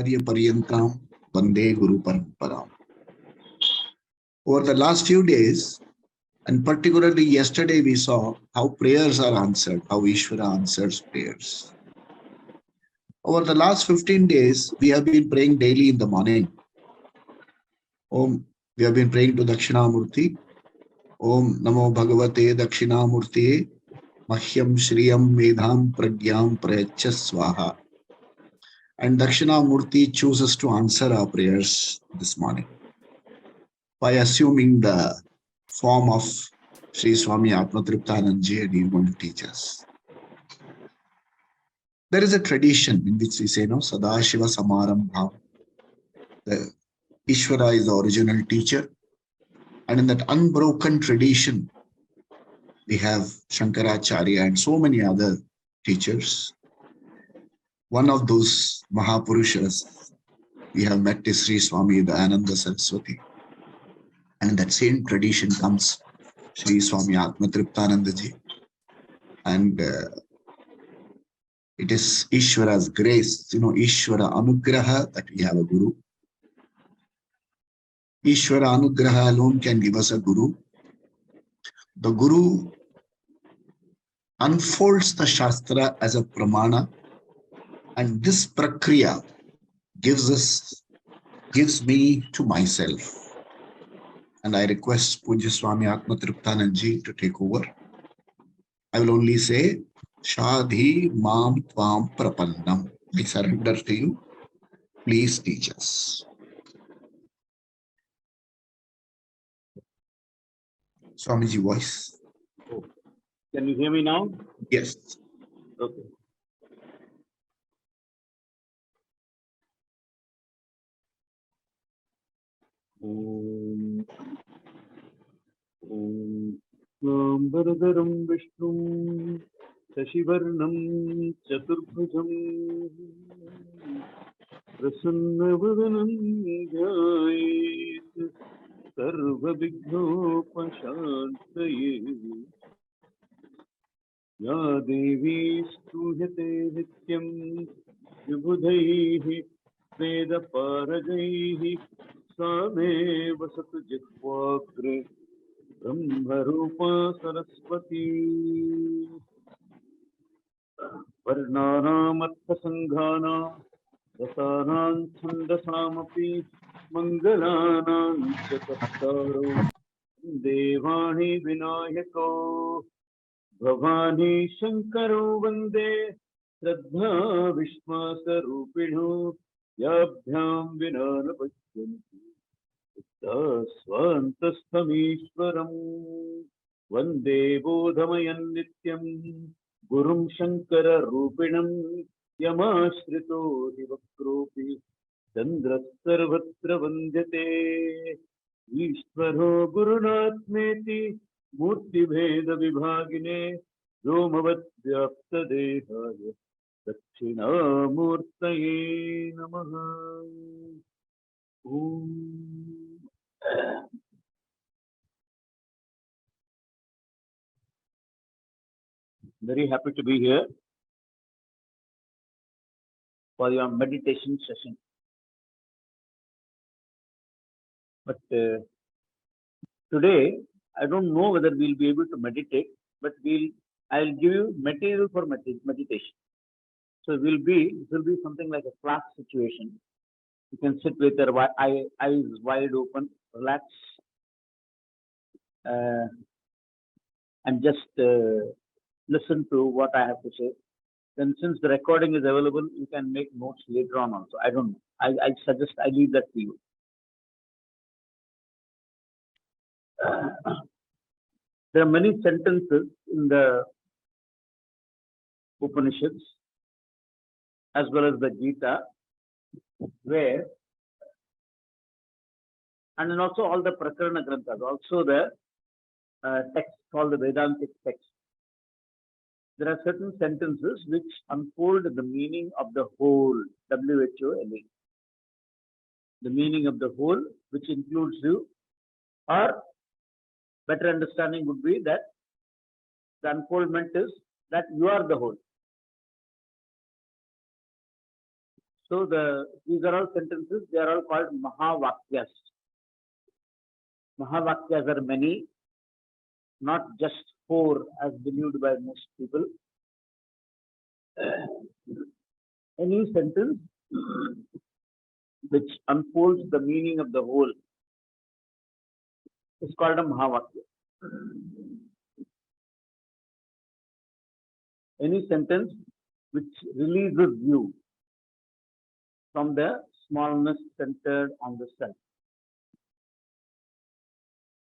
Acharya Paryantam Vande Guru Paramparam. Over the last few days, and particularly yesterday, we saw how prayers are answered, how Ishvara answers prayers. Over the last 15 days, we have been praying daily in the morning. Om, we have been praying to Dakshinamurti. Om Namo Bhagavate Dakshinamurti Mahyam Shriyam Medham Pragyam Prayacha Swaha. And Dakshinamurti chooses to answer our prayers this morning by assuming the form of Sri Swami Atmatriptanda and he is going to teach us. There is a tradition in which we say, no, Sadashiva Samarambha. The Ishvara is the original teacher. And in that unbroken tradition, we have Shankaracharya and so many other teachers. One of those Mahapurushas we have met is Sri Swami Ananda Saraswati. And in that same tradition comes Sri Swami Atmatriptanda. And it is Ishvara's grace, Ishvara Anugraha that we have a Guru. Ishvara Anugraha alone can give us a Guru. The Guru unfolds the Shastra as a Pramana, and this Prakriya gives me to myself. And I request Puja Swami Atmatriptanda to take over. I will only say, Shadhi Mam Tvam Prapannam. I surrender to you. Please teach us. Swamiji voice. Can you hear me now? Yes. Okay. Om Vardharam Vishnum Sashivarnam Chaturbhujam Prasanna Dhayet Sarva Vighnopashantaye Ya Devi Stuhyate Nityam Vibhudhaihi Veda Paragaihi Same Vasatu Jitwagre Brahmarupa Saraswati Varnanamartha Sanghana Rasanam Chandasamapi Mangalanam Chatattaro Devani Vinayako Bhavani Shankaro Vande Shraddha Vishmasarupiణo Yabhyam Vinana Pashyanti Swantastamishwaram Vande Bodhamayan Nityam Gurum Shankara Rupinam Yamashrito Divakropi Chandra Sarvatra Vandyate Ishvaro Gurunatmeti Murti Veda Vibhagine Romavat Vyapta Dehaya Dakshinamurtaye Namaha. Very happy to be here for your meditation session. But today, I don't know whether we'll be able to meditate, but I'll give you material for meditation. So it will be something like a class situation. You can sit with your eyes wide open, relax, and just listen to what I have to say. Then since the recording is available, you can make notes later on also. I don't know. I suggest I leave that to you. There are many sentences in the Upanishads as well as the Gita where, and then also all the Prakarana Granthas, also the text called the Vedantic text. There are certain sentences which unfold the meaning of the whole, W-H-O-L-E. The meaning of the whole, which includes you, or better understanding would be that the unfoldment is that you are the whole. So these are all sentences. They are all called Mahavakyas. Mahavakyas are many, not just 4 as believed by most people. Any sentence which unfolds the meaning of the whole is called a Mahavakya. Any sentence which releases you from the smallness centered on the self.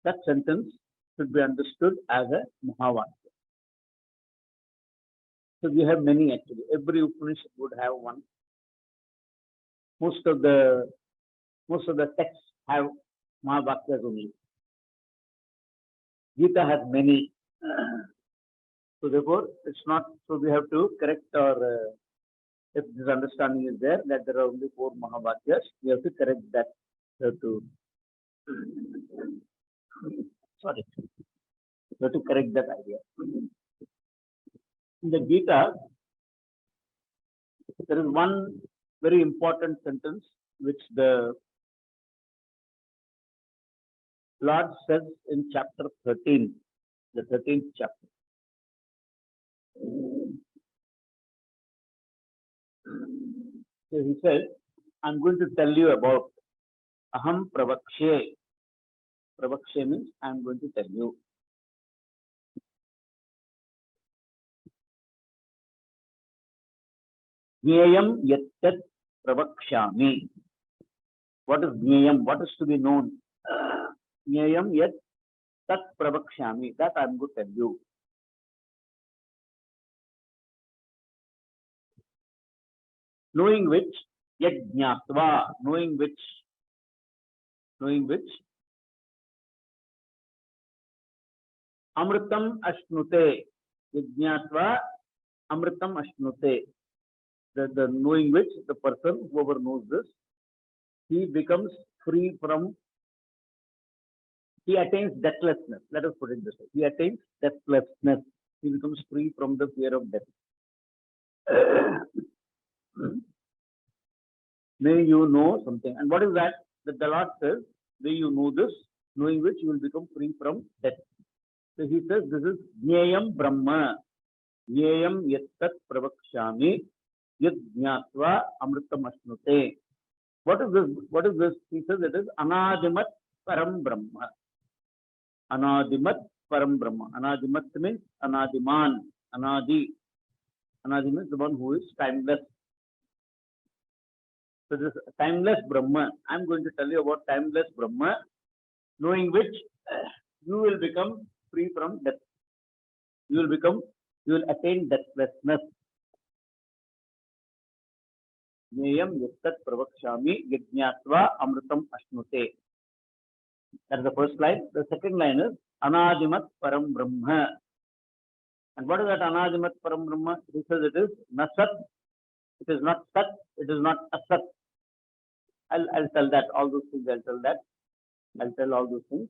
That sentence should be understood as a Mahavakya. So we have many actually. Every Upanishad would have one. Most of the texts have Mahavakyas only. Gita has many. So therefore, it's not. So we have to correct our. If this understanding is there that there are only 4 Mahavakyas, we have to correct that. We have to. Sorry. We have to correct that idea. In the Gita, there is one very important sentence which the Lord says in chapter 13, the 13th chapter. So he says, I'm going to tell you about Aham Pravakshe. Pravakshe means I'm going to tell you. Jneyam yattat pravakshami. What is Jneyam? What is to be known? Jneyam yat tat pravakshami. That I'm going to tell you. Knowing which, yat jnatva, knowing which, amritam ashnute, yat jnatva, amritam ashnute. The knowing which, the person, whoever knows this, he becomes free from, he attains deathlessness. Let us put it this way. He attains deathlessness. He becomes free from the fear of death. May you know something. And what is that? That the Lord says, may you know this, knowing which you will become free from death. So he says, this is Jneyam Brahma. Jneyam yattat pravakshami. Yad jnatva amritam ashnute. What is this? What is this? He says it is Anadimat Param Brahma. Anadimat Param Brahma. Anadimat means Anadiman. Anadi. Anadi means the one who is timeless. So this timeless Brahma. I'm going to tell you about timeless Brahma, knowing which you will become free from death. You will attain deathlessness. Jneyam yattat pravakshami yajñatva amritam ashnute. That's the first line. The second line is Anadimat Param Brahma. And what is that Anadimat Param Brahma? He says it is Nasat. It is not Sat. It is not Asat. I'll tell that. All those things I'll tell that. I'll tell all those things.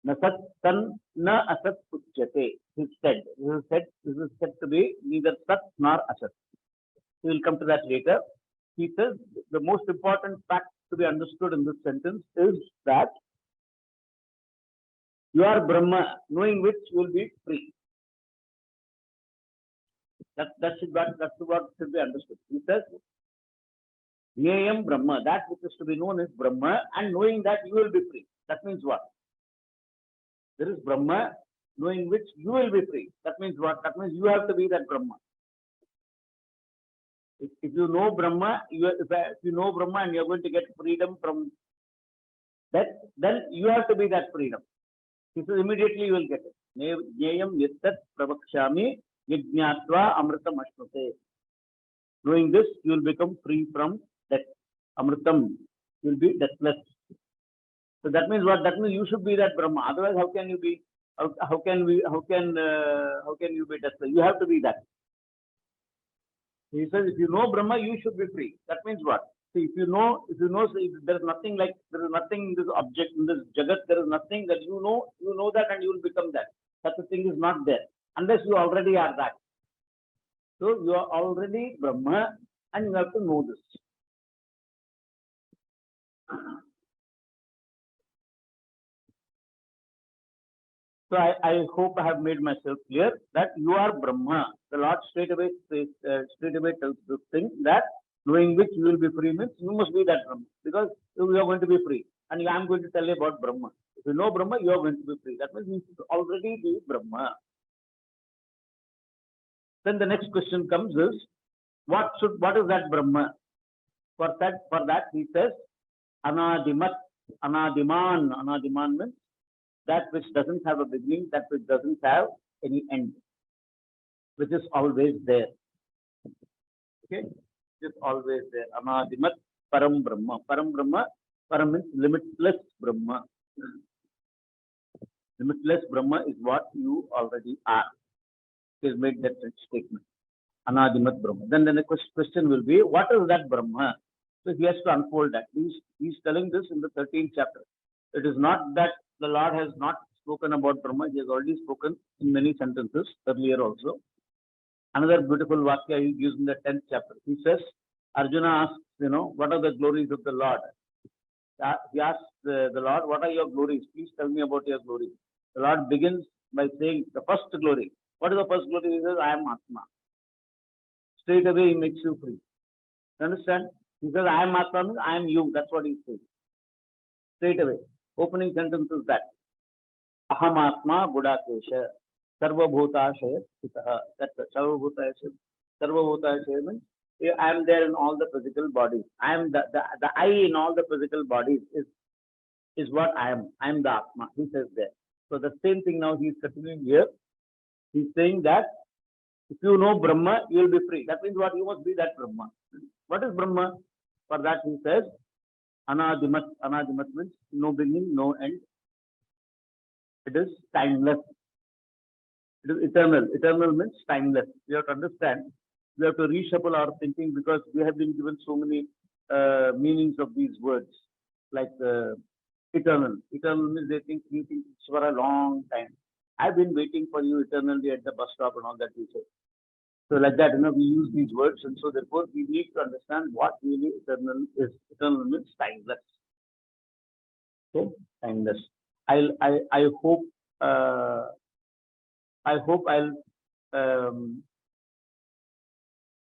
Nasat San Na Asat Uchyate. He said. This is said to be neither Sat nor Asat. We will come to that later. He says the most important fact to be understood in this sentence is that you are Brahma, knowing which you will be free. That's what should be understood. He says, Jneyam Brahma, that which is to be known is Brahma, and knowing that you will be free. That means what? There is Brahma, knowing which you will be free. That means what? That means you have to be that Brahma. If you know Brahma, if you know Brahma and you're going to get freedom from that, then you have to be that freedom. He says immediately you will get it. Jneyam yattat pravakshami yajñatva amritam ashnute. Knowing this, you will become free from death. Amritam, you will be deathless. So that means what? That means you should be that Brahma. Otherwise, how can you be? How can you be deathless? You have to be that. He says, if you know Brahma, you should be free. That means what? See, if you know, there is nothing in this object, in this Jagat, there is nothing that you know that and you will become that. Such a thing is not there. Unless you already are that. So you are already Brahma and you have to know this. So I hope I have made myself clear that you are Brahma. The Lord straightaway tells this thing that knowing which you will be free means you must be that Brahma, because you are going to be free. And I am going to tell you about Brahma. If you know Brahma, you are going to be free. That means you should already be Brahma. Then the next question comes is, what is that Brahma? For that he says, Anadimat, Anadiman. Anadiman means that which doesn't have a beginning, that which doesn't have any end, which is always there. Okay, it is always there. Anadimat Param Brahma. Param Brahma, Param means limitless Brahma. Limitless Brahma is what you already are. He has made that statement. Anadimat Brahma. Then the next question will be, what is that Brahma? So he has to unfold that. He's telling this in the 13th chapter. It is not that the Lord has not spoken about Brahma. He has already spoken in many sentences earlier also. Another beautiful vakya he gives in the 10th chapter. He says, Arjuna asks, what are the glories of the Lord? He asks the Lord, what are your glories? Please tell me about your glories. The Lord begins by saying the first glory. What is the first glory? He says, I am Atma. Straight away he makes you free. You understand? He says, I am Atma means I am you. That's what he says. Straight away. Opening sentence is that. Aham Atma Budakesha Sarva Bhutashaya Sitaha. That's it. Sarva Bhutashaya means I am there in all the physical bodies. I am the I in all the physical bodies is what I am. I am the Atma. He says there. So the same thing now he is continuing here. He's saying that if you know Brahma, you will be free. That means what? You must be that Brahma. What is Brahma? For that he says, Anadimat. Anadimat means no beginning, no end. It is timeless. It is eternal. Eternal means timeless. We have to understand. We have to reshuffle our thinking, because we have been given so many meanings of these words, like eternal. Eternal means we think it's for a long time. I've been waiting for you eternally at the bus stop and all that we say. So like that, we use these words, and so therefore we need to understand what really eternal is. Eternal means timeless. Okay, timeless. I hope I'll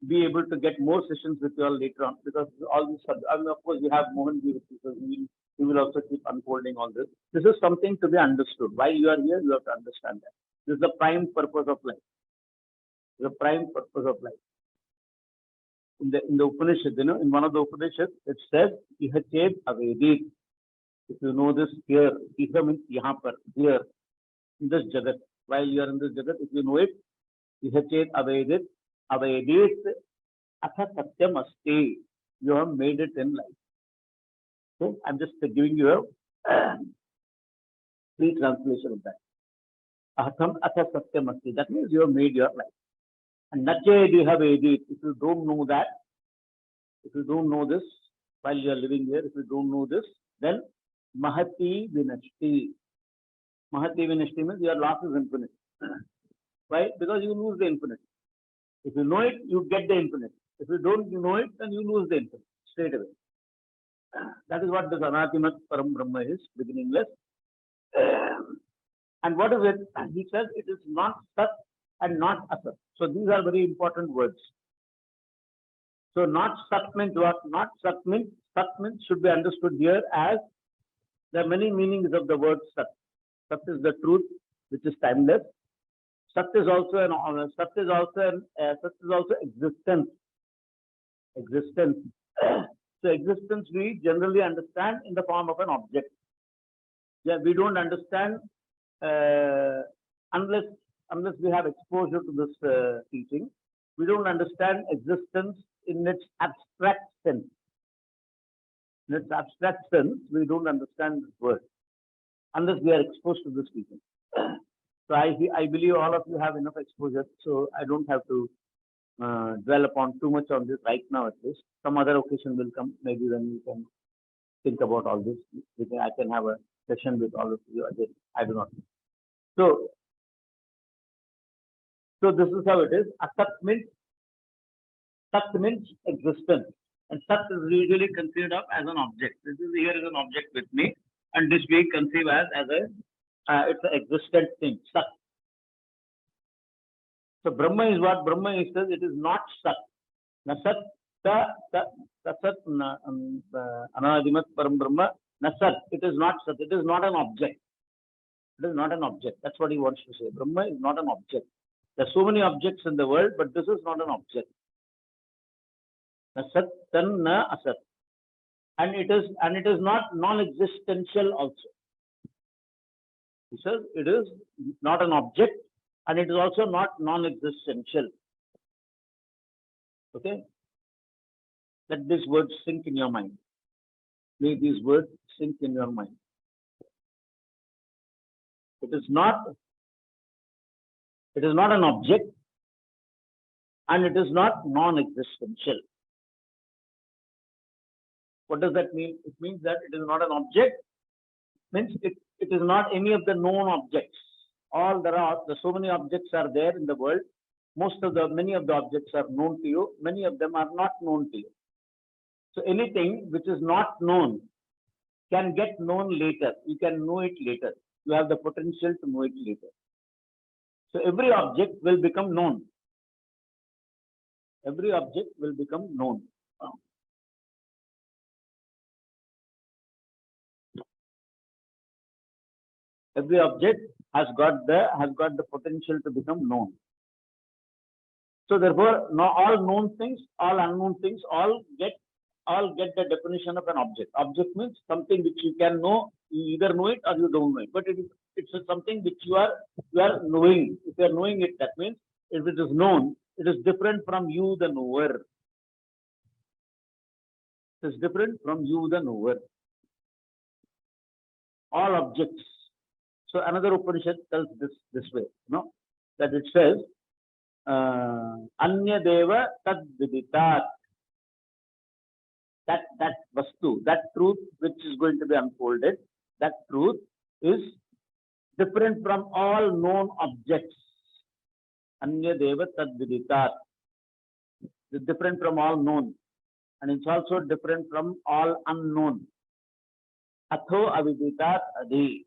be able to get more sessions with you all later on, because all these subjects, I mean, of course, we have Mohan ji with you, so we will also keep unfolding all this. This is something to be understood. While you are here, you have to understand that. This is the prime purpose of life. The prime purpose of life. In the Upanishad, in one of the Upanishads, it says, Ihached Avedit. If you know this here, Iha means Yahan par, here, in this Jagat. While you are in this Jagat, if you know it, Ihached Avedit, Avedit, Atha Satyam Asti. You have made it in life. So I'm just giving you a free translation of that. Ahatam Atha Satyam Asti. That means you have made your life. And Nached Iha Vedit. If you don't know that, if you don't know this while you are living here, if you don't know this, then Mahati Vinashti. Mahati Vinashti means your loss is infinite. Why? Because you lose the infinite. If you know it, you get the infinite. If you don't know it, then you lose the infinite straight away. That is what this Anatimat Param Brahma is, beginningless. And what is it? He says it is not Sat and not Asat. So these are very important words. So not Sat means what? Not Sat means should be understood here as there are many meanings of the word Sat. Sat is the truth, which is timeless. Sat is also existence. Existence. So existence we generally understand in the form of an object. Yeah, we don't understand unless we have exposure to this teaching. We don't understand existence in its abstract sense. In its abstract sense, we don't understand this word unless we are exposed to this teaching. So I believe all of you have enough exposure, so I don't have to dwell upon too much on this right now at least. Some other occasion will come, maybe when we can think about all this. I can have a session with all of you again. I do not know. So this is how it is. Asat means existence. And Sat is usually considered of as an object. This is here is an object with me, and this we conceive as It's an existent thing, Sat. So Brahma is what Brahma is. It is not Sat. Na Sat, ta Sat, Anadimat Param Brahma, na Sat. It is not Sat. It is not an object. It is not an object. That's what he wants to say. Brahma is not an object. There are so many objects in the world, but this is not an object. Na Sat, Tan, Na Asat. And it is not non-existential also. He says it is not an object and it is also not non-existential. Okay? Let these words sink in your mind. May these words sink in your mind. It is not an object and it is not non-existential. What does that mean? It means that it is not an object, means it is not any of the known objects. There's so many objects are there in the world. Many of the objects are known to you. Many of them are not known to you. So anything which is not known can get known later. You can know it later. You have the potential to know it later. So every object will become known. Every object will become known. Every object has got the potential to become known. So therefore, all known things, all unknown things, all get the definition of an object. Object means something which you can know. You either know it or you don't know it. But it's something which you are knowing. If you are knowing it, that means if it is known, it is different from you, the knower. It is different from you, the knower. All objects. So another Upanishad tells this way, that it says, Anya Deva Tad Viditat. That vastu, that truth which is going to be unfolded, that truth is different from all known objects. Anya Deva Tad Viditat. It's different from all known. And it's also different from all unknown. Atho Aviditat Adi.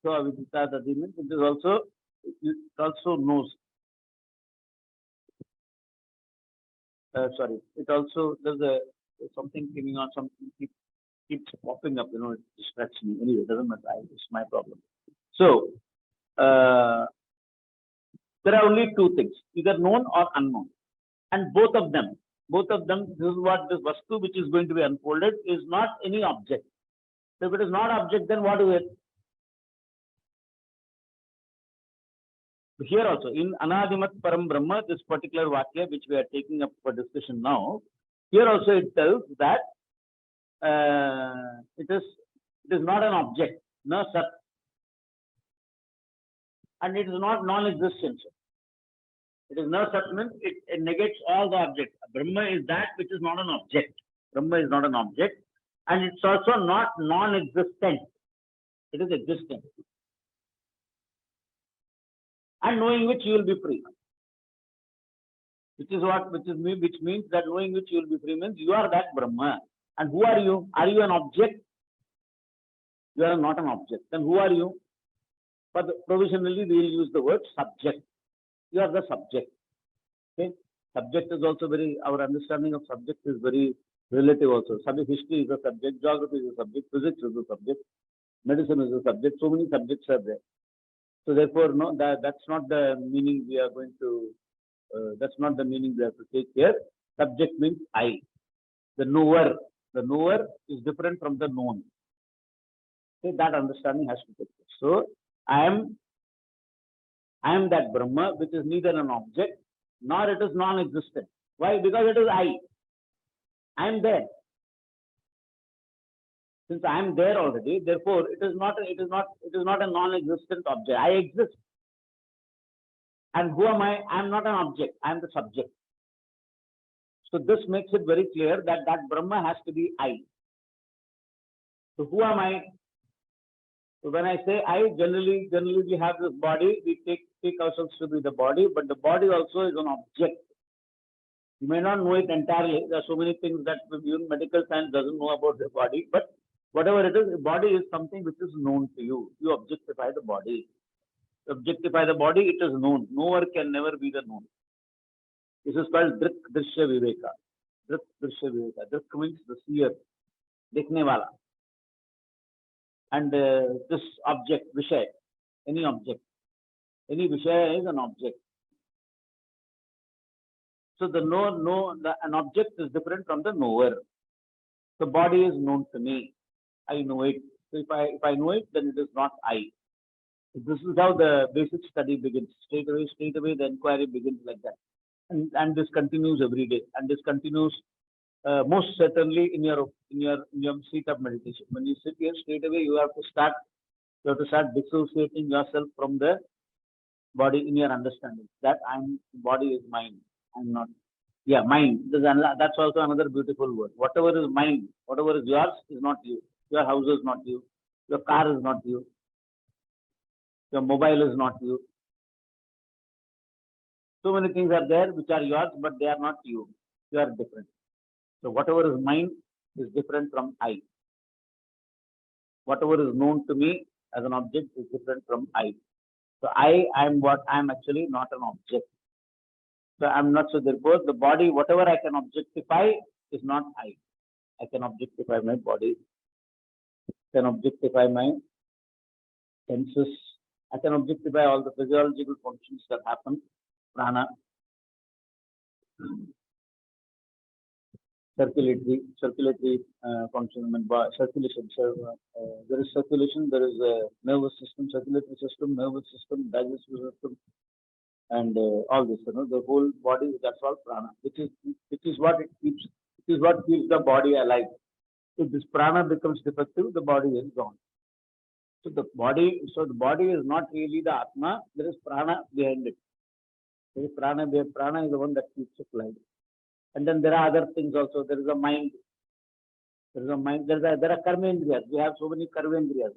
So Aviditat Adi means it also knows. It also there's something coming on, something keeps popping up, it distracts me. Anyway, it doesn't matter. It's my problem. So there are only two things, either known or unknown. And both of them, this is what this vastu which is going to be unfolded is not any object. So if it is not object, then what is it? Here also, in Anadimat Param Brahma, this particular Vakya which we are taking up for discussion now, here also it tells that it is not an object, no Sat. And it is not non-existential. It is no Sat means it negates all the objects. Brahma is that which is not an object. Brahma is not an object. And it's also not non-existent. It is existent. And knowing which you will be free. Which means that knowing which you will be free means you are that Brahma. And who are you? Are you an object? You are not an object. Then who are you? But provisionally we will use the word subject. You are the subject. Okay? Subject is also our understanding of subject is very relative also. History is a subject, geography is a subject, physics is a subject, medicine is a subject. So many subjects are there. So therefore, no, that's not the meaning we are going to. That's not the meaning we have to take here. Subject means I. The knower. The knower is different from the known. Okay, that understanding has to take place. So I am that Brahma, which is neither an object nor it is non-existent. Why? Because it is I. I am there. Since I am there already, therefore it is not a non-existent object. I exist. And who am I? I am not an object. I am the subject. So this makes it very clear that Brahma has to be I. So who am I? So when I say I, generally we have this body. We take ourselves to be the body, but the body also is an object. You may not know it entirely. There are so many things that even medical science doesn't know about the body, but Whatever it is, the body is something which is known to you. You objectify the body. You objectify the body, it is known. Knower can never be the known. This is called Drik Drishya Viveka. Drik Drishya Viveka. Drik means the seer, Dekhne wala. And this object, Vishay, any object. Any Vishaya is an object. So an object is different from the knower. The body is known to me. I know it. So if I know it, then it is not I. This is how the basic study begins. Straight away the inquiry begins like that. And this continues every day. And this continues most certainly in your seat of meditation. When you sit here, straight away you have to start dissociating yourself from the body in your understanding. That body is mine. I'm not. Yeah, mine. That's also another beautiful word. Whatever is mine, whatever is yours is not you. Your house is not you. Your car is not you. Your mobile is not you. So many things are there which are yours, but they are not you. You are different. So whatever is mine is different from I. Whatever is known to me as an object is different from I. So I am what I am actually not an object. So I'm not, so therefore the body, whatever I can objectify is not I. I can objectify my body, I can objectify my senses, I can objectify all the physiological functions that happen, prana, circulatory function, circulation. There is circulation, there is a nervous system, circulatory system, nervous system, digestive system, and all this. The whole body, that's all prana, which is what keeps the body alive. If this prana becomes defective, the body is gone. So the body is not really the Atma. There is prana behind it. There is prana is the one that keeps it alive. And then there are other things also. There is a mind. There are karmendriyas. We have so many karmendriyas,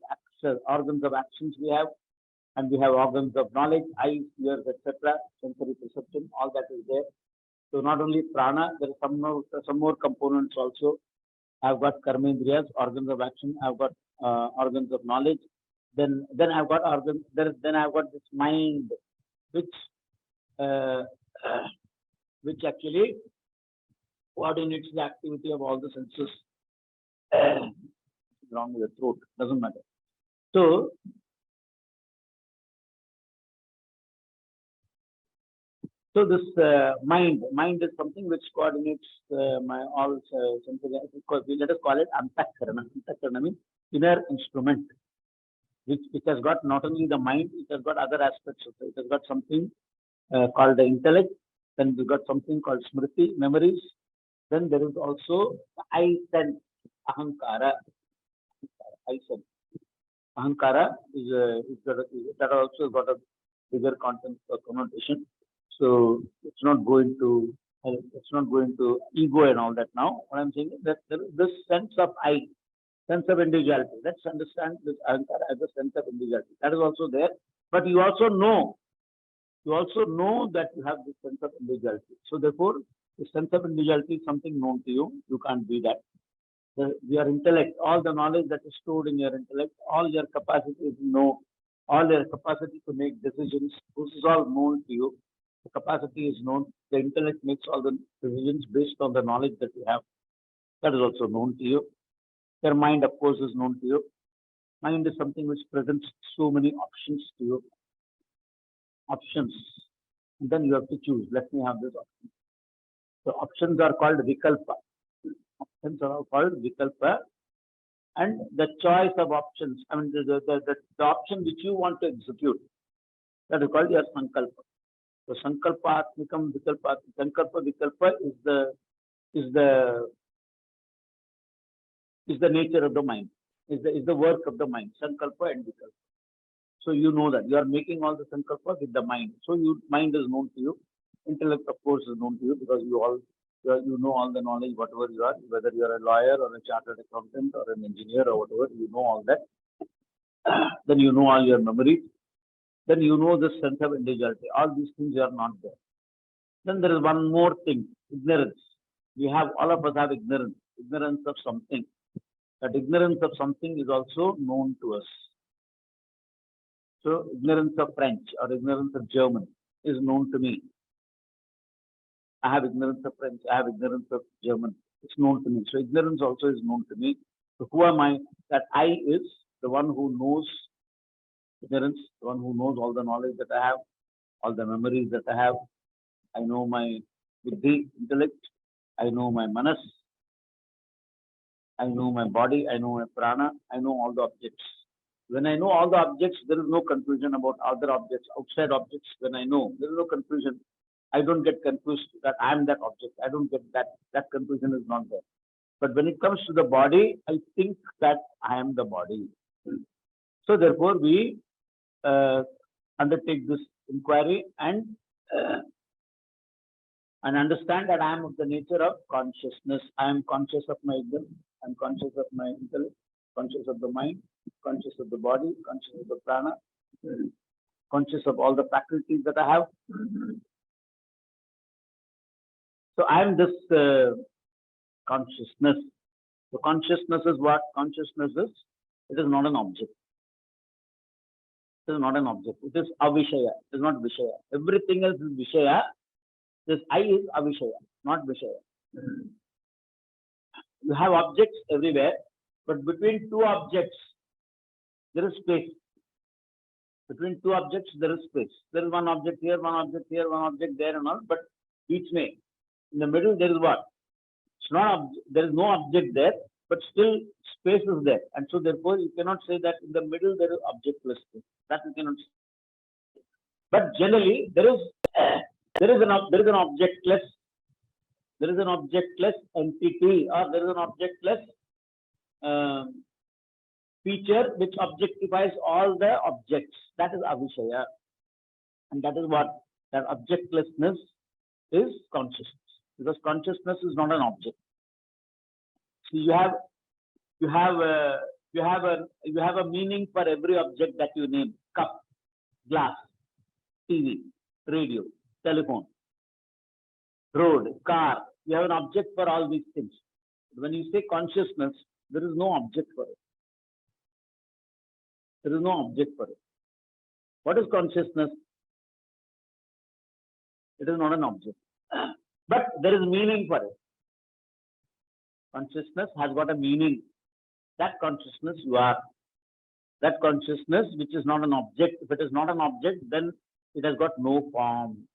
organs of actions we have, and we have organs of knowledge, eyes, ears, etc., sensory perception. All that is there. So not only prana, there are some more components also. I've got karmendriyas, organs of action. I've got organs of knowledge. Then I've got organs. Then I've got this mind, which actually coordinates the activity of all the senses. Wrong with the throat, doesn't matter. So this mind is something which coordinates my all sensory. Let us call it antakarana. Antakarana means inner instrument, which has got not only the mind, it has got other aspects of it. It has got something called the intellect. Then we've got something called smriti, memories. Then there is also the I sense, ahankara. I sense. Ahankara that also got a bigger content or connotation. So it's not going to ego and all that now. What I'm saying is that there is this sense of I, sense of individuality. Let's understand this ahankara as a sense of individuality. That is also there. But you also know that you have this sense of individuality. So therefore, the sense of individuality is something known to you. You can't be that. Your intellect, all the knowledge that is stored in your intellect, all your capacity to know, all your capacity to make decisions, this is all known to you. The capacity is known. The intellect makes all the decisions based on the knowledge that you have. That is also known to you. Your mind, of course, is known to you. Mind is something which presents so many options to you. Options. And then you have to choose. Let me have this option. So options are called vikalpa. Options are called vikalpa. And the choice of options, I mean the option which you want to execute, that is called your sankalpa. So sankalpa atmikam vikalpa. Sankalpa vikalpa is the nature of the mind, is the work of the mind, sankalpa and vikalpa. So you know that you are making all the sankalpa with the mind. So mind is known to you. Intellect, of course, is known to you because you know all the knowledge, whatever you are, whether you are a lawyer or a chartered accountant or an engineer or whatever, you know all that. Then you know all your memories. Then you know the sense of individuality. All these things are not there. Then there is one more thing, ignorance. All of us have ignorance of something. That ignorance of something is also known to us. So ignorance of French or ignorance of German is known to me. I have ignorance of French, I have ignorance of German. It's known to me. So ignorance also is known to me. So who am I? That I is the one who knows ignorance, the one who knows all the knowledge that I have, all the memories that I have. I know my buddhi, intellect. I know my manas. I know my body. I know my prana. I know all the objects. When I know all the objects, there is no confusion about other objects, outside objects. When I know, there is no confusion. I don't get confused that I am that object. I don't get that. That confusion is not there. But when it comes to the body, I think that I am the body. So therefore, we undertake this inquiry and understand that I am of the nature of consciousness. I am conscious of my will. I am conscious of my intellect, conscious of the mind, conscious of the body, conscious of the prana, conscious of all the faculties that I have. So I am this consciousness. So consciousness is what? Consciousness is, it is not an object. It is not an object. It is avishaya. It is not vishaya. Everything else is vishaya. This I is avishaya, not vishaya. You have objects everywhere, but between two objects, there is space. Between two objects, there is space. There is one object here, one object here, one object there and all, but each may. In the middle, there is what? It's not, there is no object there, but still space is there. And so therefore, you cannot say that in the middle there is objectless space. That you cannot say. But generally, there is an objectless, there is an objectless entity, or there is an objectless feature which objectifies all the objects. That is avishaya. And that is what? That objectlessness is consciousness. Because consciousness is not an object. So you have a meaning for every object that you name. Cup, glass, TV, radio, telephone, road, car. You have an object for all these things. When you say consciousness, there is no object for it. There is no object for it. What is consciousness? It is not an object. But there is meaning for it. Consciousness has got a meaning. That consciousness you are. That consciousness which is not an object. If it is not an object, then it has got no form.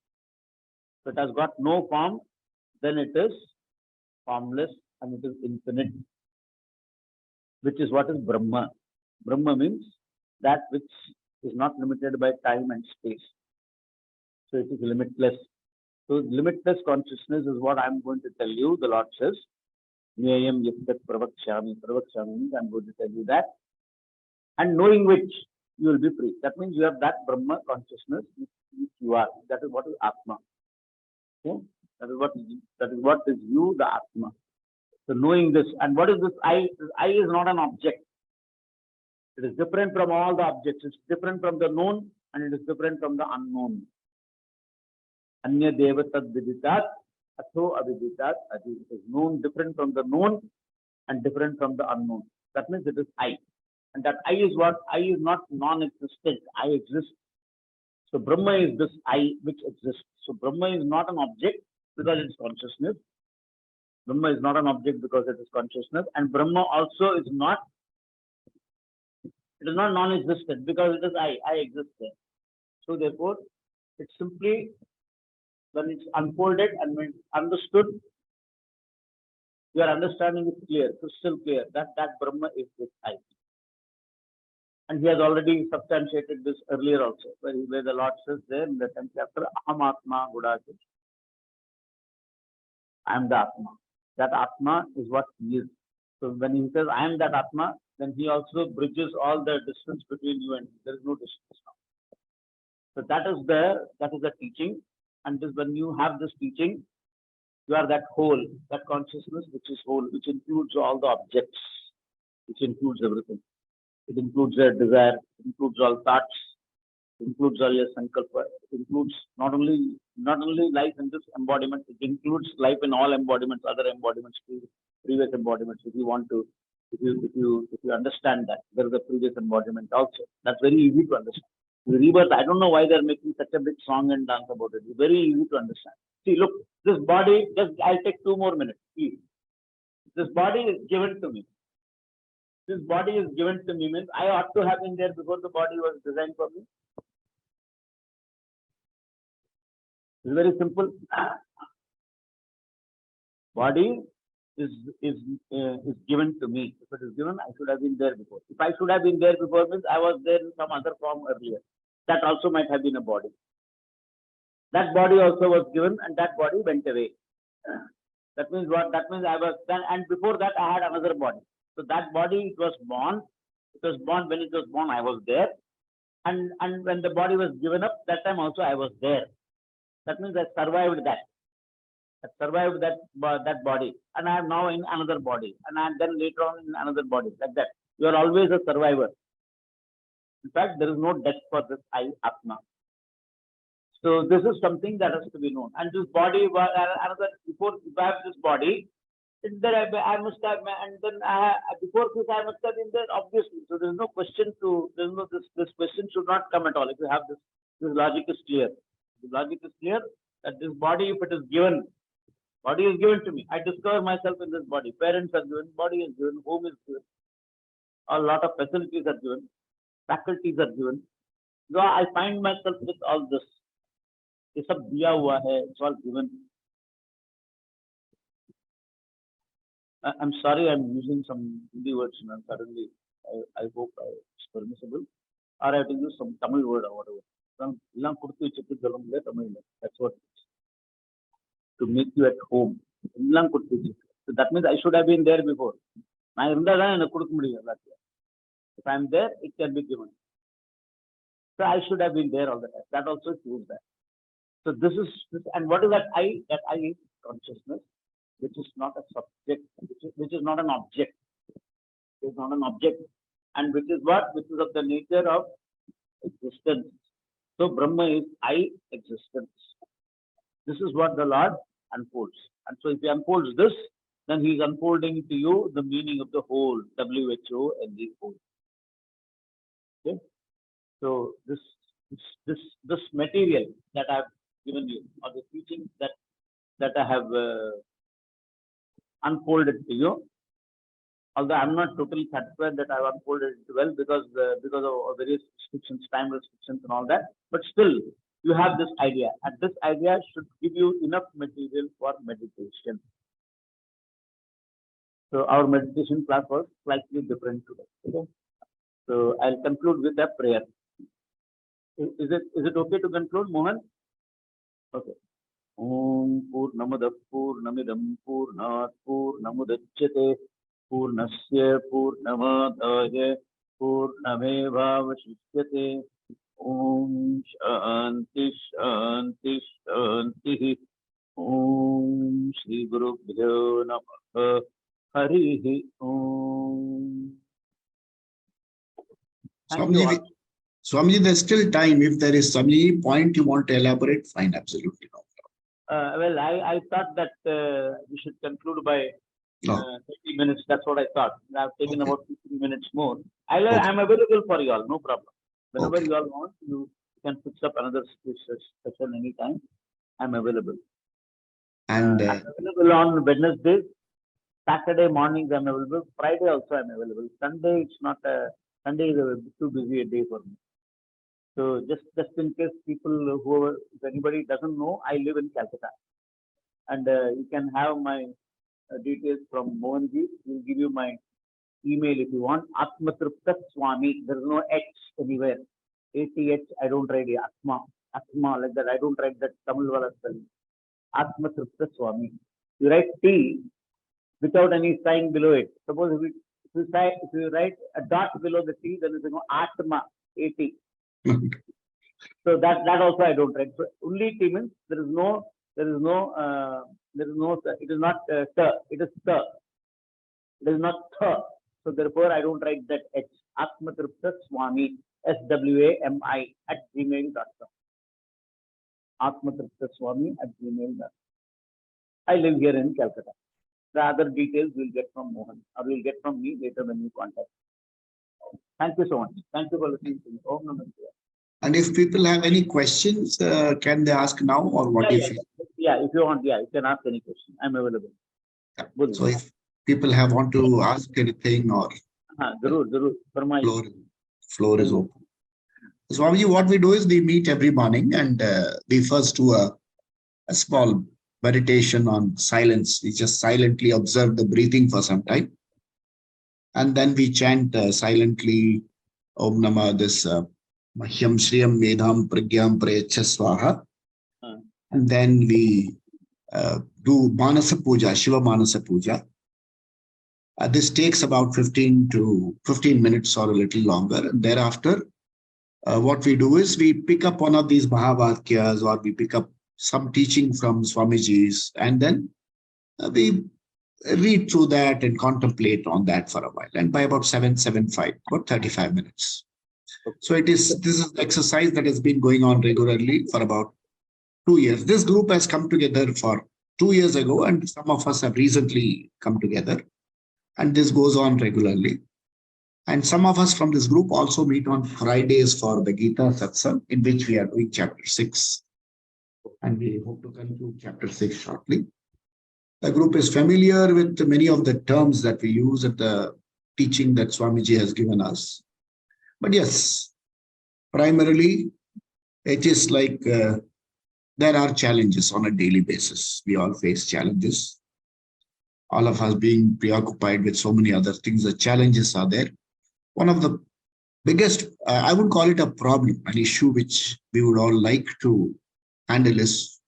If it has got no form, then it is formless and it is infinite. Which is what is Brahma. Brahma means that which is not limited by time and space. So it is limitless. So limitless consciousness is what I am going to tell you. The Lord says, Nyayam Yattat Pravakshami. Pravakshami means I am going to tell you that. And knowing which you will be free. That means you have that Brahma consciousness which you are. That is what is Atma. Okay? That is what is you, the Atma. So knowing this, and what is this I? This I is not an object. It is different from all the objects. It's different from the known and it is different from the unknown. Anya deva tad viditat, atho aviditat adi. It is known different from the known and different from the unknown. That means it is I. And that I is what? I is not non-existent. I exist. So Brahma is this I which exists. So Brahma is not an object because it is consciousness. Brahma is not an object because it is consciousness. And Brahma also is not, it is not non-existent because it is I exist there. So therefore, it's simply when it's unfolded and when it's understood, your understanding is clear, crystal clear, that Brahma is this I. And he has already substantiated this earlier also, where the Lord says there in the 10th chapter, Aham Atma Gudati. I am the Atma. That Atma is what he is. So when he says, I am that Atma, then he also bridges all the distance between you and me. There is no distance now. So that is the teaching. And this, when you have this teaching, you are that whole, that consciousness which is whole, which includes all the objects, which includes everything. It includes your desire, it includes all thoughts, it includes all your sankalpa, it includes not only life in this embodiment, it includes life in all embodiments, other embodiments, previous embodiments, if you want to If you understand that, there is a previous embodiment also. That's very easy to understand. The rebirth, I don't know why they're making such a big song and dance about it. It's very easy to understand. See, look, this body, I'll take 2 more minutes, please. This body is given to me. This body is given to me means I ought to have been there before the body was designed for me. It's very simple. Body is given to me. If it is given, I should have been there before. If I should have been there before means I was there in some other form earlier. That also might have been a body. That body also was given, and that body went away. That means what? That means I was done, and before that I had another body. So that body, it was born. It was born. When it was born, I was there, and when the body was given up, that time also I was there. That means I survived that. I survived that body, and I am now in another body, and then later on in another body, like that. You are always a survivor. In fact, there is no death for this I, Atma. So this is something that has to be known. And this body, another, before I have this body, then I must have, and then before this I must have been there, obviously. So there is no question this question should not come at all. If you have this logic is clear. The logic is clear that this body, if it is given, body is given to me. I discover myself in this body. Parents are given, body is given, home is given. A lot of facilities are given, faculties are given. So I find myself with all this. ये सब दिया हुआ है, it's all given. I'm sorry, I'm using some Hindi words now. Suddenly, I hope it's permissible. Or I have to use some Tamil word or whatever. That's what it is. To make you at home. So that means I should have been there before. If I'm there, it can be given. So I should have been there all the time. That also proves that. So this is, and what is that I? That I is consciousness, which is not a subject, which is not an object. It is not an object. And which is what? Which is of the nature of existence. So Brahma is I existence. This is what the Lord unfolds. And so if he unfolds this, then he is unfolding to you the meaning of the whole, W-H-O-L-E, whole. Okay? So this material that I have given you, or the teaching that I have unfolded to you, although I'm not totally satisfied that I've unfolded it well because of various restrictions, time restrictions and all that, but still you have this idea, and this idea should give you enough material for meditation. So our meditation class was slightly different today. Okay? So I'll conclude with a prayer. Is it okay to conclude, Mohan? Okay. Om Purnamada Purnamidam Purnat Purnamudachyate Purnasya Purnamadaya Purnamevavashishyate. Om Shanti Shanti Shanti. Om Shri Gurubhyo Namaha. Harihi Om. Swamiji, there's still time. If there is some point you want to elaborate, fine, absolutely no problem. Well, I thought that we should conclude by 30 minutes. That's what I thought. I've taken about 15 minutes more. I'm available for you all, no problem. Whenever you all want, you can fix up another session anytime. I'm available. And I'm available on Wednesdays. Saturday mornings I'm available. Friday also I'm available. Sunday it's not Sunday is too busy a day for me. So just in case people, if anybody doesn't know, I live in Calcutta, and you can have my details from Mohanji. We'll give you my email if you want. Atmatriptanda Swami. There is no H anywhere. ATH. I don't write Atma like that. I don't write that Tamil wala spelling. Atmatriptanda Swami. You write T without any sign below it. Suppose if you write a dot below the T, then it's Atma. AT. So that also I don't write. So only T means it is not T, it is not T, it is T. It is not T. So therefore I don't write that H. Atmatriptanda Swami, SWAMI @gmail.com. Atmatriptanda Swami @gmail.com. I live here in Calcutta. The other details we'll get from Mohan or we'll get from me later when you contact. Thank you so much. Thank you for listening to me. Om Namah Shivaya. And if people have any questions, can they ask now or what do you feel? Yeah, if you want, yeah, you can ask any question. I'm available. Yeah. So if people want to ask anything or floor is open. Swamiji, what we do is we meet every morning and we first do a small meditation on silence. We just silently observe the breathing for some time. And then we chant silently Om Nama, this Mahyam Shriyam Vedham Pragyam Prayacha Swaha. And then we do Manasa Puja, Shiva Manasa Puja. This takes about 15 minutes or a little longer. And thereafter, what we do is we pick up one of these Mahavakyas or we pick up some teaching from Swamiji's and then we read through that and contemplate on that for a while. And by about 7:05, about 35 minutes. So this is exercise that has been going on regularly for about 2 years. This group has come together for 2 years ago and some of us have recently come together. And this goes on regularly. And some of us from this group also meet on Fridays for the Gita Satsang, in which we are doing chapter 6. And we hope to conclude chapter 6 shortly. The group is familiar with many of the terms that we use at the teaching that Swamiji has given us. But yes, primarily, it is like there are challenges on a daily basis. We all face challenges. All of us being preoccupied with so many other things, the challenges are there. One of the biggest, I would call it a problem, an issue which we would all like to handle is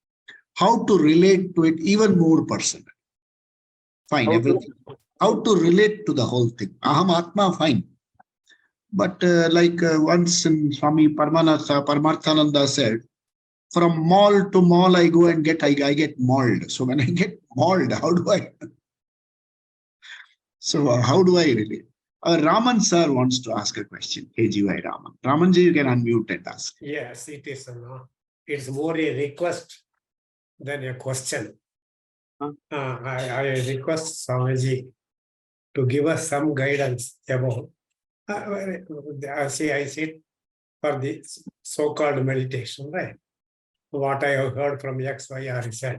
how to relate to it even more personally. Fine, everything. How to relate to the whole thing. Aham Atma, fine. But once in Swami Paramarthananda said, from mall to mall I go and I get mauled. So when I get mauled, how do I relate? Raman sir wants to ask a question. KGY Raman. Ramanji, you can unmute and ask. Yes, it is. It's more a request than a question. I request Swamiji to give us some guidance about. I sit for the so-called meditation, right? What I have heard from X, Y, or Z.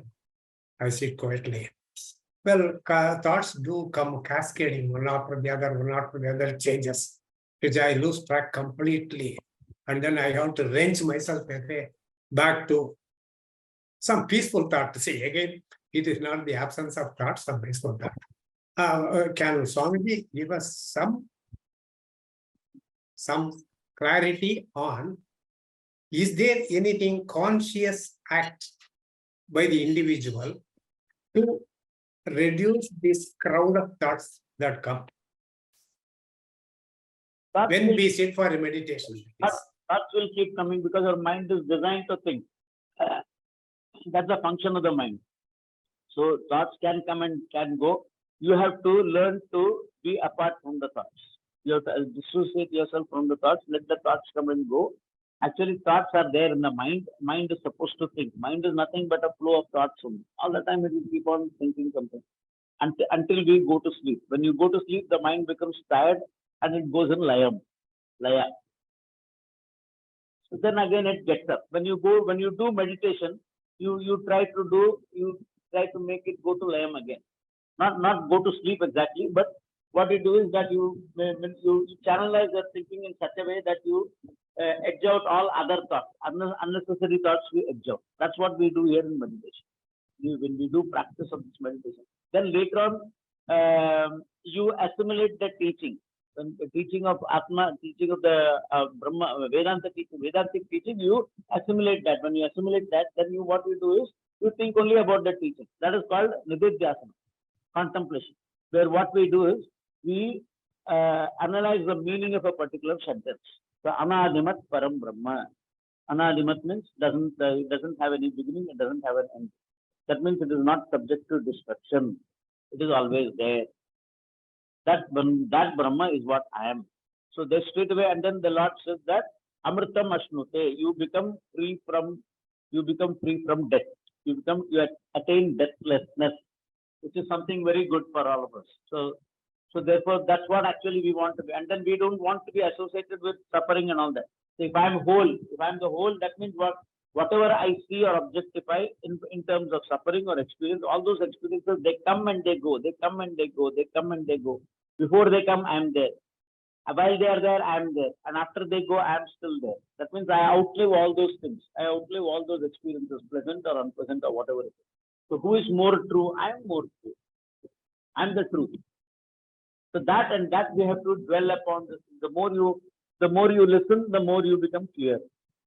I sit quietly. Well, thoughts do come cascading, one after the other changes, which I lose track completely. And then I have to wrench myself back to some peaceful thought. See, again, it is not the absence of thoughts, some peaceful thought. Can Swamiji give us some clarity on, is there anything conscious act by the individual to reduce this crowd of thoughts that come when we sit for a meditation? Thoughts will keep coming because our mind is designed to think. That's the function of the mind. So thoughts can come and can go. You have to learn to be apart from the thoughts. You have to dissociate yourself from the thoughts, let the thoughts come and go. Actually, thoughts are there in the mind. Mind is supposed to think. Mind is nothing but a flow of thoughts only. All the time it will keep on thinking something until we go to sleep. When you go to sleep, the mind becomes tired and it goes in laya. So then again it gets up. When you do meditation, you try to make it go to layam again. Not go to sleep exactly, but what you do is that you channelize your thinking in such a way that you edge out all other thoughts, unnecessary thoughts we edge out. That's what we do here in meditation. When we do practice of this meditation, then later on you assimilate the teaching. When the teaching of Atma, teaching of the Brahma, Vedantic teaching, you assimilate that. When you assimilate that, then what you do is you think only about the teaching. That is called Nididhyasana, contemplation. Where what we do is we analyze the meaning of a particular sentence. So Anadimat Param Brahma. Anadimat means it doesn't have any beginning, it doesn't have an end. That means it is not subject to destruction. It is always there. That Brahma is what I am. So they straight away, and then the Lord says that Amritam Ashnute, you become free from death. You attain deathlessness. which is something very good for all of us. So therefore, that's what actually we want to be. And then we don't want to be associated with suffering and all that. So if I'm whole, if I'm the whole, that means whatever I see or objectify in terms of suffering or experience, all those experiences, they come and they go, they come and they go, they come and they go. Before they come, I'm there. While they are there, I'm there. And after they go, I'm still there. That means I outlive all those things. I outlive all those experiences, pleasant or unpleasant or whatever it is. So who is more true? I'm more true. I'm the truth. So that and that we have to dwell upon this. The more you listen, the more you become clear.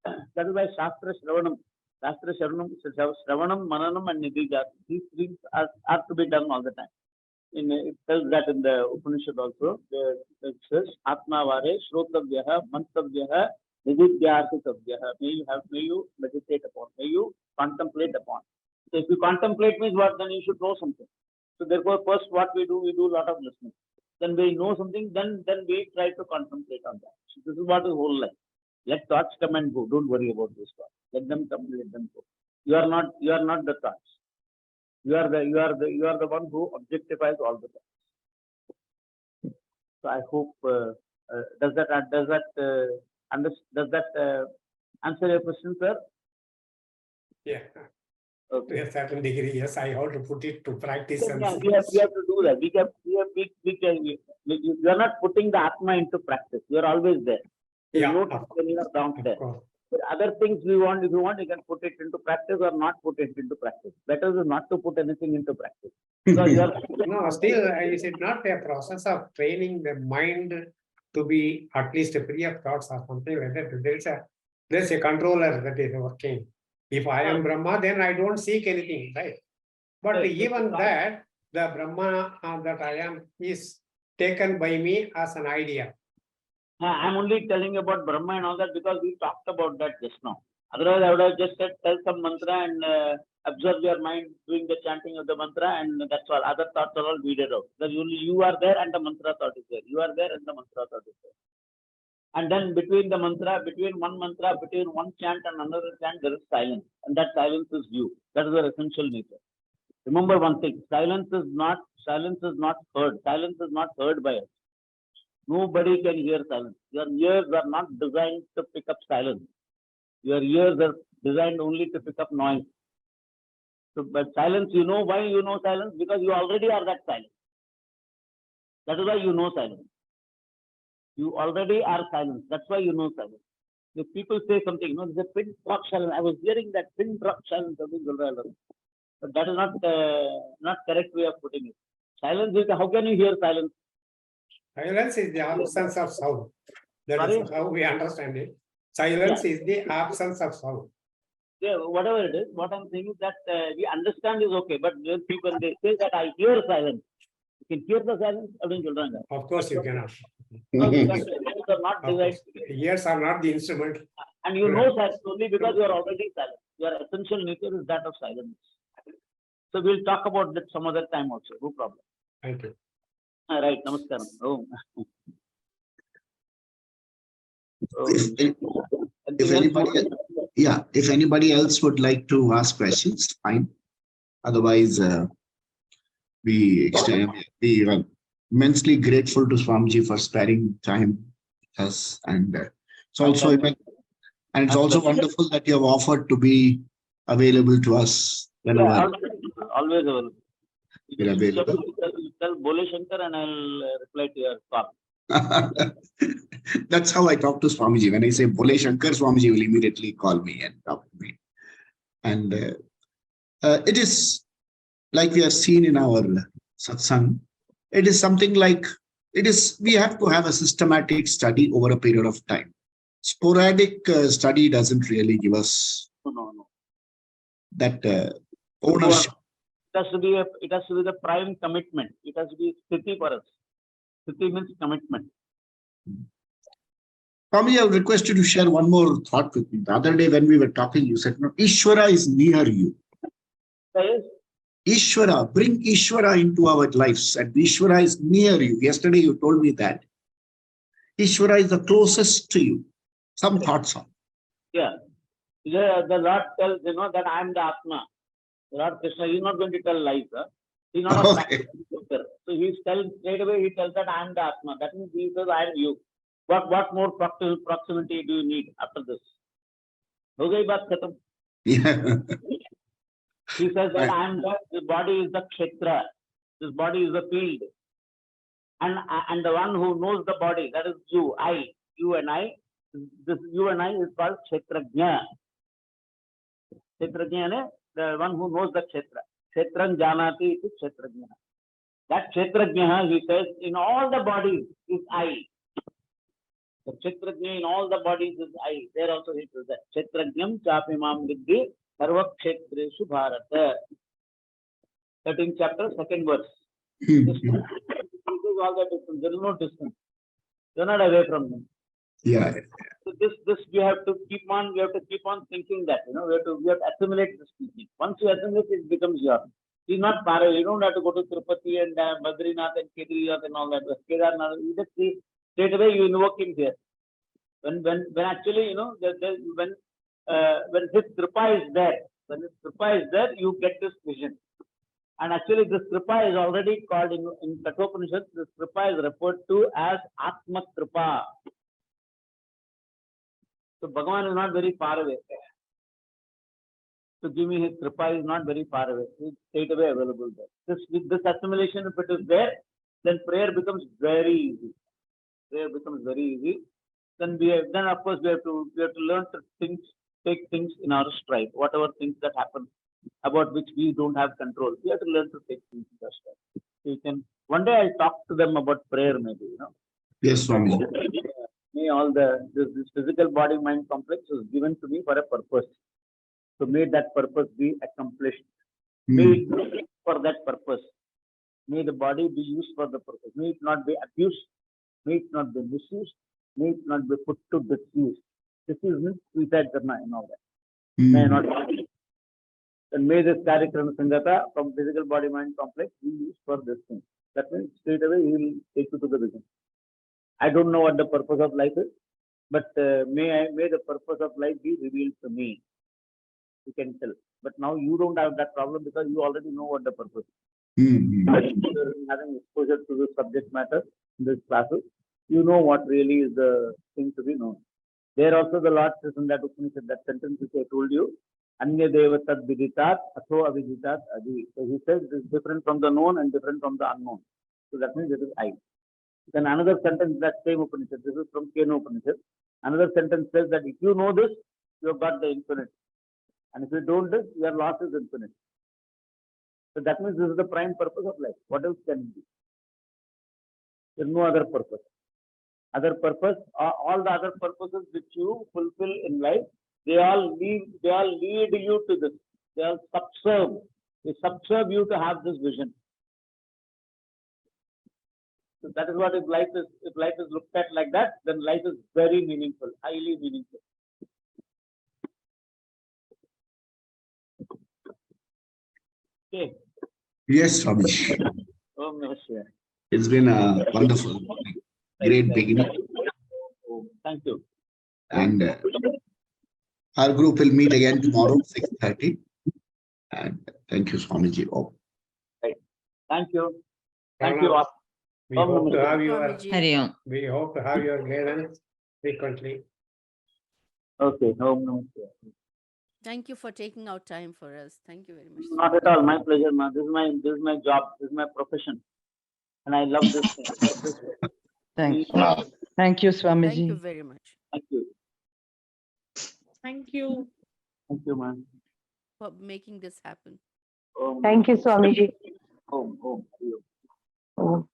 That is why Shastra Shravanam, Mananam and Nidija, these things are to be done all the time. It tells that in the Upanishad also. It says, Atma Vare, Shrotavyaha, Mantavyaha, Nididhyartitavyaha. May you meditate upon, may you contemplate upon. So if you contemplate means what, then you should know something. So therefore, first what we do a lot of listening. Then we know something, then we try to contemplate on that. So this is what is whole life. Let thoughts come and go. Don't worry about those thoughts. Let them come, let them go. You are not the thoughts. You are the one who objectifies all the thoughts. So I hope does that answer your question, sir? Yeah. Okay. To a certain degree, yes, I have to put it to practice. So, yeah, we have to do that. You are not putting the Atma into practice. You are always there. Yeah, no when you are down there. But other things if you want, you can put it into practice or not put it into practice. Better is not to put anything into practice. So you are no, still, is it not a process of training the mind to be at least free of thoughts or something like that? There's a controller that is working. If I am Brahma, then I don't seek anything, right? But even that, the Brahma that I am is taken by me as an idea. I'm only telling about Brahma and all that because we talked about that just now. Otherwise, I would have just said, tell some mantra and observe your mind doing the chanting of the mantra, and that's all. Other thoughts are all weeded out. Because only you are there and the mantra thought is there. You are there and the mantra thought is there. And then between one chant and another chant, there is silence. And that silence is you. That is your essential nature. Remember one thing, silence is not heard. Silence is not heard by us. Nobody can hear silence. Your ears are not designed to pick up silence. Your ears are designed only to pick up noise. So, but silence, you know why you know silence? Because you already are that silence. That is why you know silence. You already are silence. That's why you know silence. If people say something, there's a pin drop silence. I was hearing that pin drop silence. But that is not correct way of putting it. Silence is, how can you hear silence? Silence is the absence of sound. That is how we understand it. Silence is the absence of sound. Yeah, whatever it is, what I'm saying is that we understand is okay, but when people they say that I hear silence, you can hear the silence. Of course, you cannot. Ears are not the instrument. And you know silence only because you are already silent. Your essential nature is that of silence. So we'll talk about that some other time also. No problem. Thank you. All right, namaskaram. Oh. If anybody else would like to ask questions, fine. Otherwise, we are immensely grateful to Swamiji for sparing time us, and it's also wonderful that you have offered to be available to us whenever. Yeah, always available. You're available. Tell Bole Shankar and I'll reply to your call. That's how I talk to Swamiji. When I say Bole Shankar, Swamiji will immediately call me and talk to me. And it is like we have seen in our satsang. It is something like we have to have a systematic study over a period of time. Sporadic study doesn't really give us that ownership. It has to be the prime commitment. It has to be sthiti for us. Sthiti means commitment. Swami, I would request you to share one more thought with me. The other day when we were talking, you said, Ishvara is near you. Yes. Ishvara, bring Ishvara into our lives, and Ishvara is near you. Yesterday you told me that. Ishvara is the closest to you. Some thoughts on. Yeah. The Lord tells, that I am the Atma. Lord Krishna, he is not going to tell lies. He's not a Okay. practical thinker. So he tells straight away, he tells that I am the Atma. That means he says, I am you. What more proximity do you need after this? Ho gayi baat khatam. Yeah. He says that Right. I am the body is the kshetra. This body is the field. And the one who knows the body, that is you, you and I. This you and I is called kshetrajna. Kshetrajna, the one who knows the kshetra. Kshetran janati is kshetrajna. That kshetrajna, he says, in all the bodies is I. The kshetrajna in all the bodies is I. There also he says that. Kshetrajnam chapimam vidhi sarva kshetreshu bharata. 13th chapter, 2nd verse. This is all the distance. There is no distance. You're not away from him. Yeah. So this we have to keep on thinking that, we have to assimilate this thinking. Once you assimilate, it becomes yours. He's not far away. You don't have to go to Tirupati and Badrinath and Kedarnath and all that. Kedarnath, you just see straight away you invoke him here. When actually, when his kripa is there, you get this vision. And actually, this kripa is already called in Kathopanishad. This kripa is referred to as Atma Kripa. So Bhagavan is not very far away. To give me his kripa is not very far away. It's straight away available there. This assimilation, if it is there, then prayer becomes very easy. Then of course we have to learn to take things in our stride. Whatever things that happen about which we don't have control, we have to learn to take things in our stride. So you can one day I'll talk to them about prayer, maybe. Yes, Swami. May all this physical body mind complex was given to me for a purpose. So may that purpose be accomplished. May it be used for that purpose. May the body be used for the purpose. May it not be abused. May it not be misused. May it not be put to disuse. Disuse means suicide karna and all that. May not be. And may this Karikram Sangata from physical body mind complex be used for this thing. That means straight away he will take you to the vision. I don't know what the purpose of life is, but may the purpose of life be revealed to me. You can tell. But now you don't have that problem because you already know what the purpose is. Having exposure to the subject matter in this classes, you know what really is the thing to be known. There also the Lord says in that Upanishad, that sentence which I told you, Anya Deva Tad Viditat Atho Aviditat Adi. So he says this is different from the known and different from the unknown. So that means it is I. Then another sentence, that same Upanishad, this is from Keno Upanishad. Another sentence says that if you know this, you have got the infinite. And if you don't this, your loss is infinite. So that means this is the prime purpose of life. What else can it be? There is no other purpose. Other purpose, all the other purposes which you fulfill in life, they all lead you to this. They all subserve. They subserve you to have this vision. So that is what if life is looked at like that, then life is very meaningful, highly meaningful. Okay. Yes, Swami. Om Namah Shivaya. It's been a wonderful, great beginning. Thank you. And our group will meet again tomorrow, 6:30. And thank you, Swamiji. Oh. Right. Thank you. Thank you all. We hope to have your Hari we hope to have your guidance frequently. Okay. Om Namah Shivaya. Thank you for taking out time for us. Thank you very much. Not at all. My pleasure, ma. This is my job. This is my profession, and I love this thing. Thank you. Thank you, Swamiji. Thank you very much Thank you. Thank you. Thank you, man. for making this happen. Om Thank you, Swamiji. Om. Oh.